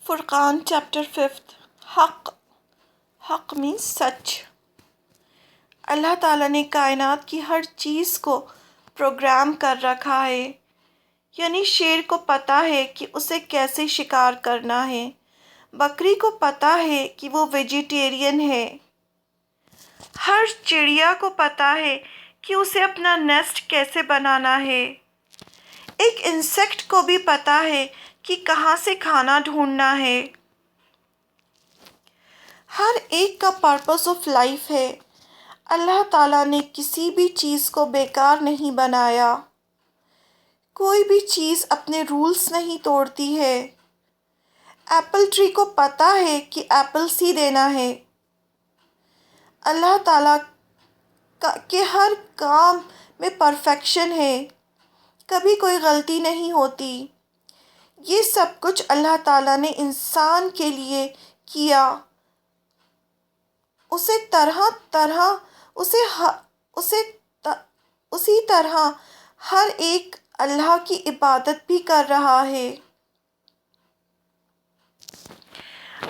فرقان chapter 5 حق means such. اللہ تعالیٰ نے کائنات کی ہر چیز کو پروگرام کر رکھا ہے، یعنی شیر کو پتہ ہے کہ اسے کیسے شکار کرنا ہے، بکری کو پتہ ہے کہ وہ ویجیٹیرین ہے، ہر چڑیا کو پتہ ہے کہ اسے اپنا نیسٹ کیسے بنانا ہے، ایک انسیکٹ کو بھی پتہ ہے کہ کہاں سے کھانا ڈھونڈنا ہے۔ ہر ایک کا پرپس آف لائف ہے۔ اللہ تعالیٰ نے کسی بھی چیز کو بیکار نہیں بنایا، کوئی بھی چیز اپنے رولز نہیں توڑتی ہے۔ ایپل ٹری کو پتہ ہے کہ ایپلز ہی دینا ہے۔ اللہ تعالیٰ کے ہر کام میں پرفیکشن ہے، کبھی کوئی غلطی نہیں ہوتی۔ یہ سب کچھ اللہ تعالیٰ نے انسان کے لیے کیا، اسی طرح ہر ایک اللہ کی عبادت بھی کر رہا ہے۔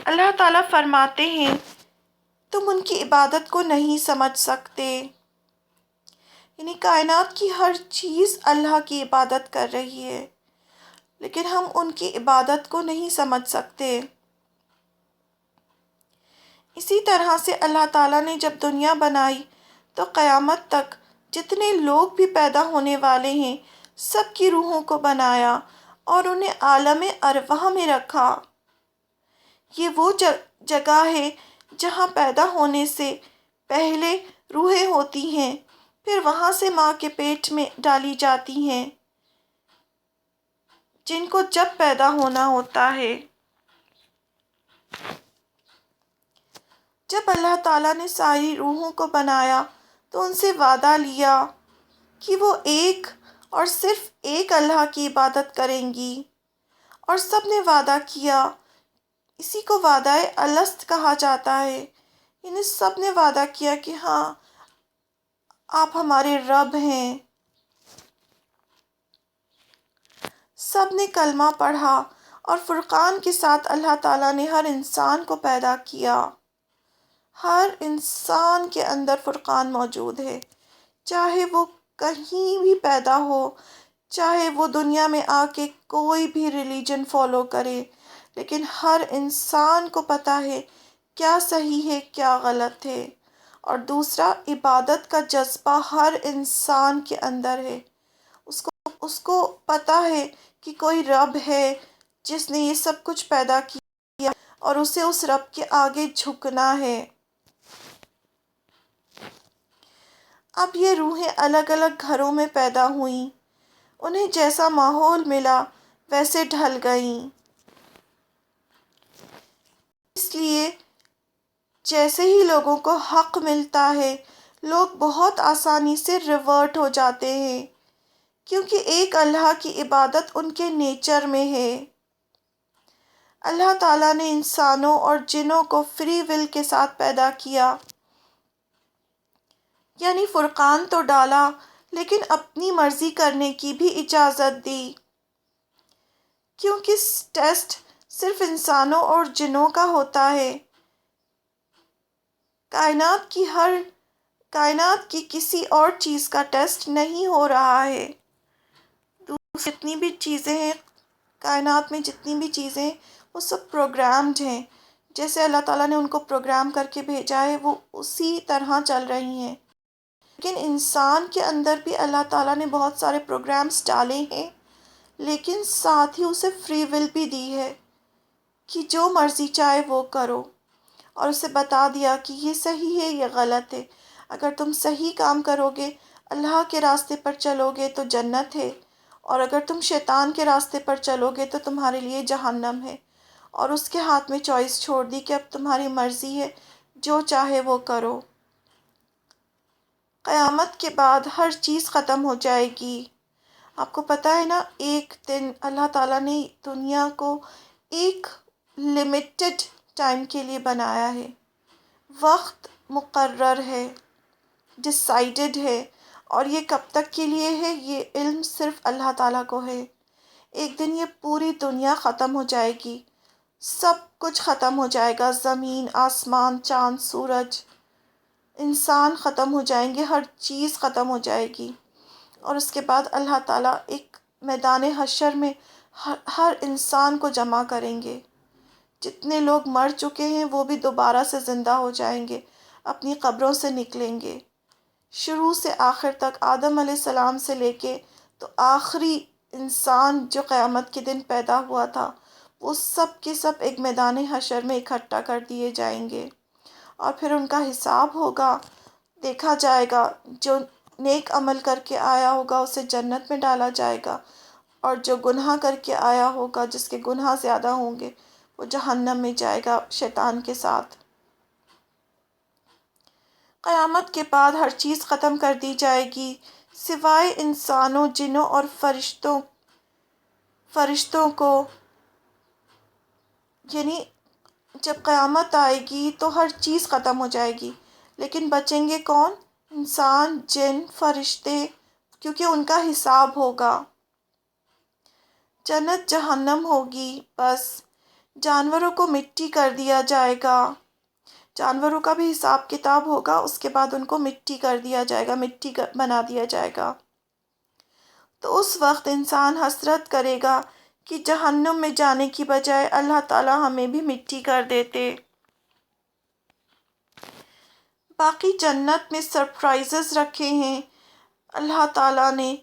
اللہ تعالیٰ فرماتے ہیں تم ان کی عبادت کو نہیں سمجھ سکتے، یعنی کائنات کی ہر چیز اللہ کی عبادت کر رہی ہے، لیکن ہم ان کی عبادت کو نہیں سمجھ سکتے۔ اسی طرح سے اللہ تعالیٰ نے جب دنیا بنائی تو قیامت تک جتنے لوگ بھی پیدا ہونے والے ہیں سب کی روحوں کو بنایا اور انہیں عالم ارواح میں رکھا۔ یہ وہ جگہ ہے جہاں پیدا ہونے سے پہلے روحیں ہوتی ہیں، پھر وہاں سے ماں کے پیٹ میں ڈالی جاتی ہیں جن کو جب پیدا ہونا ہوتا ہے۔ جب اللہ تعالیٰ نے ساری روحوں کو بنایا تو ان سے وعدہ لیا کہ وہ ایک اور صرف ایک اللہ کی عبادت کریں گی، اور سب نے وعدہ کیا۔ اسی کو وعدہ الست کہا جاتا ہے، یعنی سب نے وعدہ کیا کہ ہاں آپ ہمارے رب ہیں۔ سب نے کلمہ پڑھا، اور فرقان کے ساتھ اللہ تعالیٰ نے ہر انسان کو پیدا کیا۔ ہر انسان کے اندر فرقان موجود ہے، چاہے وہ کہیں بھی پیدا ہو، چاہے وہ دنیا میں آ کے کوئی بھی ریلیجن فالو کرے، لیکن ہر انسان کو پتہ ہے کیا صحیح ہے کیا غلط ہے۔ اور دوسرا، عبادت کا جذبہ ہر انسان کے اندر ہے، اس کو پتہ ہے کہ کوئی رب ہے جس نے یہ سب کچھ پیدا کیا اور اسے اس رب کے آگے جھکنا ہے۔ اب یہ روحیں الگ الگ گھروں میں پیدا ہوئیں، انہیں جیسا ماحول ملا ویسے ڈھل گئیں۔ اس لیے جیسے ہی لوگوں کو حق ملتا ہے لوگ بہت آسانی سے ریورٹ ہو جاتے ہیں، کیونکہ ایک اللہ کی عبادت ان کے نیچر میں ہے۔ اللہ تعالیٰ نے انسانوں اور جنوں کو فری ول کے ساتھ پیدا کیا، یعنی فرقان تو ڈالا لیکن اپنی مرضی کرنے کی بھی اجازت دی، کیونکہ ٹیسٹ صرف انسانوں اور جنوں کا ہوتا ہے۔ کائنات کی کسی اور چیز کا ٹیسٹ نہیں ہو رہا ہے۔ جتنی بھی چیزیں ہیں کائنات میں، جتنی بھی چیزیں وہ سب پروگرامڈ ہیں، جیسے اللہ تعالیٰ نے ان کو پروگرام کر کے بھیجا ہے وہ اسی طرح چل رہی ہیں۔ لیکن انسان کے اندر بھی اللہ تعالیٰ نے بہت سارے پروگرامز ڈالے ہیں، لیکن ساتھ ہی اسے فری ول بھی دی ہے کہ جو مرضی چاہے وہ کرو، اور اسے بتا دیا کہ یہ صحیح ہے یہ غلط ہے۔ اگر تم صحیح کام کرو گے، اللہ کے راستے پر چلو گے تو جنت ہے، اور اگر تم شیطان کے راستے پر چلو گے تو تمہارے لیے جہنم ہے، اور اس کے ہاتھ میں چوائس چھوڑ دی کہ اب تمہاری مرضی ہے جو چاہے وہ کرو۔ قیامت کے بعد ہر چیز ختم ہو جائے گی۔ آپ کو پتہ ہے نا، ایک دن اللہ تعالیٰ نے دنیا کو ایک لمیٹڈ ٹائم کے لیے بنایا ہے، وقت مقرر ہے، ڈیسائیڈڈ ہے، اور یہ کب تک کے لیے ہے یہ علم صرف اللہ تعالیٰ کو ہے۔ ایک دن یہ پوری دنیا ختم ہو جائے گی، سب کچھ ختم ہو جائے گا، زمین، آسمان، چاند، سورج، انسان ختم ہو جائیں گے، ہر چیز ختم ہو جائے گی۔ اور اس کے بعد اللہ تعالیٰ ایک میدان حشر میں ہر انسان کو جمع کریں گے۔ جتنے لوگ مر چکے ہیں وہ بھی دوبارہ سے زندہ ہو جائیں گے، اپنی قبروں سے نکلیں گے۔ شروع سے آخر تک، آدم علیہ السلام سے لے کے تو آخری انسان جو قیامت کے دن پیدا ہوا تھا، وہ سب کے سب ایک میدان حشر میں اکٹھا کر دیے جائیں گے، اور پھر ان کا حساب ہوگا، دیکھا جائے گا۔ جو نیک عمل کر کے آیا ہوگا اسے جنت میں ڈالا جائے گا، اور جو گناہ کر کے آیا ہوگا، جس کے گناہ زیادہ ہوں گے، وہ جہنم میں جائے گا شیطان کے ساتھ۔ قیامت کے بعد ہر چیز ختم کر دی جائے گی سوائے انسانوں، جنوں اور فرشتوں کو۔ یعنی جب قیامت آئے گی تو ہر چیز ختم ہو جائے گی، لیکن بچیں گے کون؟ انسان، جن، فرشتے، کیونکہ ان کا حساب ہوگا۔ جنت جہنم ہوگی، بس جانوروں کو مٹی کر دیا جائے گا۔ جانوروں کا بھی حساب کتاب ہوگا، اس کے بعد ان کو مٹی کر دیا جائے گا، مٹی بنا دیا جائے گا۔ تو اس وقت انسان حسرت کرے گا کہ جہنم میں جانے کی بجائے اللہ تعالیٰ ہمیں بھی مٹی کر دیتے۔ باقی جنت میں سرپرائزز رکھے ہیں اللہ تعالیٰ نے۔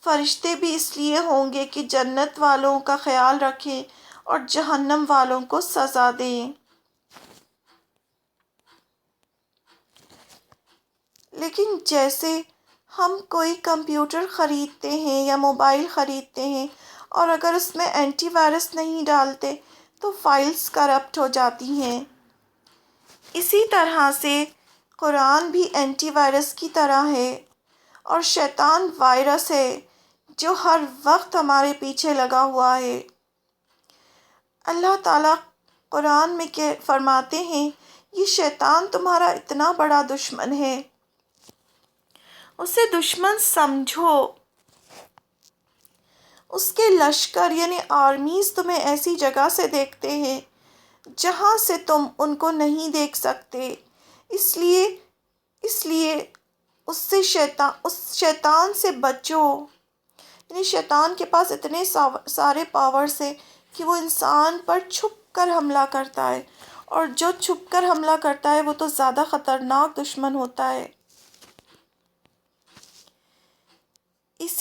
فرشتے بھی اس لیے ہوں گے کہ جنت والوں کا خیال رکھیں اور جہنم والوں کو سزا دیں۔ لیکن جیسے ہم کوئی کمپیوٹر خریدتے ہیں یا موبائل خریدتے ہیں، اور اگر اس میں اینٹی وائرس نہیں ڈالتے تو فائلز کرپٹ ہو جاتی ہیں، اسی طرح سے قرآن بھی اینٹی وائرس کی طرح ہے، اور شیطان وائرس ہے جو ہر وقت ہمارے پیچھے لگا ہوا ہے۔ اللہ تعالیٰ قرآن میں فرماتے ہیں، یہ شیطان تمہارا اتنا بڑا دشمن ہے، اسے دشمن سمجھو۔ اس کے لشکر یعنی آرمیز تمہیں ایسی جگہ سے دیکھتے ہیں جہاں سے تم ان کو نہیں دیکھ سکتے، اس لیے اس شیطان سے بچو۔ یعنی شیطان کے پاس اتنے سارے پاورز ہیں کہ وہ انسان پر چھپ کر حملہ کرتا ہے، اور جو چھپ کر حملہ کرتا ہے وہ تو زیادہ خطرناک دشمن ہوتا ہے۔ اس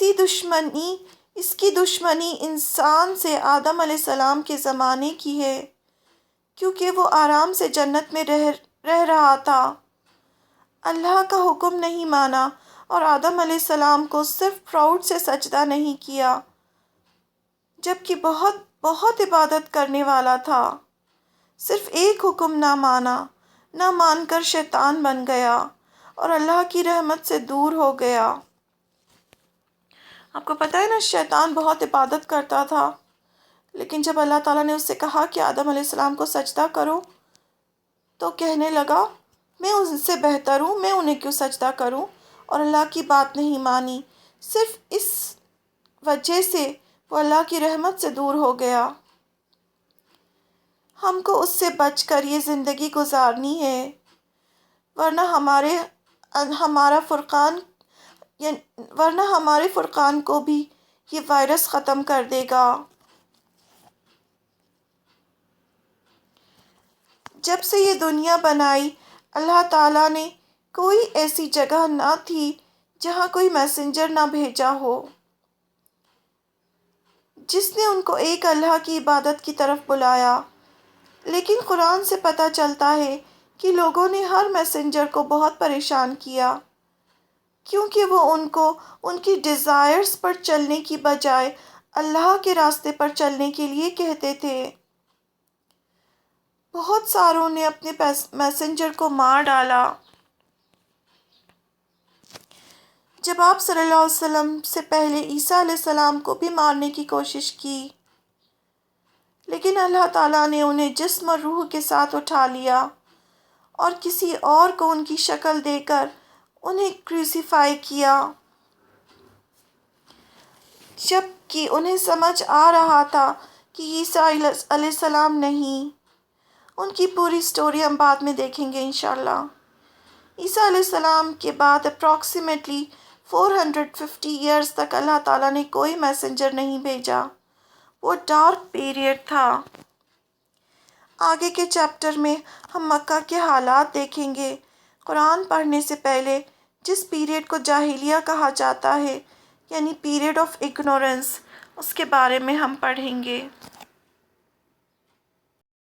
کی دشمنی انسان سے آدم علیہ السلام کے زمانے کی ہے، کیونکہ وہ آرام سے جنت میں رہ رہا تھا، اللہ کا حکم نہیں مانا، اور آدم علیہ السلام کو صرف پراؤڈ سے سجدہ نہیں کیا، جبکہ بہت بہت عبادت کرنے والا تھا، صرف ایک حکم نہ مان کر شیطان بن گیا اور اللہ کی رحمت سے دور ہو گیا۔ آپ کو پتہ ہے نا، شیطان بہت عبادت کرتا تھا، لیکن جب اللہ تعالیٰ نے اس سے کہا کہ آدم علیہ السلام کو سجدہ کرو، تو کہنے لگا میں ان سے بہتر ہوں، میں انہیں کیوں سجدہ کروں، اور اللہ کی بات نہیں مانی۔ صرف اس وجہ سے وہ اللہ کی رحمت سے دور ہو گیا۔ ہم کو اس سے بچ کر یہ زندگی گزارنی ہے، ورنہ ہمارے فرقان کو بھی یہ وائرس ختم کر دے گا۔ جب سے یہ دنیا بنائی، اللہ تعالیٰ نے کوئی ایسی جگہ نہ تھی جہاں کوئی میسنجر نہ بھیجا ہو جس نے ان کو ایک اللہ کی عبادت کی طرف بلایا۔ لیکن قرآن سے پتہ چلتا ہے کہ لوگوں نے ہر میسنجر کو بہت پریشان کیا، کیونکہ وہ ان کو ان کی ڈیزائرز پر چلنے کی بجائے اللہ کے راستے پر چلنے کے لیے کہتے تھے۔ بہت ساروں نے اپنے میسنجر کو مار ڈالا۔ جب آپ صلی اللہ علیہ وسلم سے پہلے عیسیٰ علیہ السلام کو بھی مارنے کی کوشش کی، لیکن اللہ تعالیٰ نے انہیں جسم اور روح کے ساتھ اٹھا لیا اور کسی اور کو ان کی شکل دے کر انہیں کروسیفائی کیا، جب کہ انہیں سمجھ آ رہا تھا کہ عیسیٰ علیہ السلام نہیں، ان کی پوری سٹوری ہم بعد میں دیکھیں گے انشاءاللہ۔ عیسیٰ علیہ السلام کے بعد اپروکسیمیٹلی 450 ایئرز تک اللہ تعالیٰ نے کوئی میسنجر نہیں بھیجا۔ وہ ڈارک پیریڈ تھا۔ آگے کے چیپٹر میں ہم مکہ کے حالات دیکھیں گے۔ قرآن پڑھنے سے پہلے جس پیریڈ کو جاہلیہ کہا جاتا ہے، یعنی پیریڈ آف اگنورنس، اس کے بارے میں ہم پڑھیں گے۔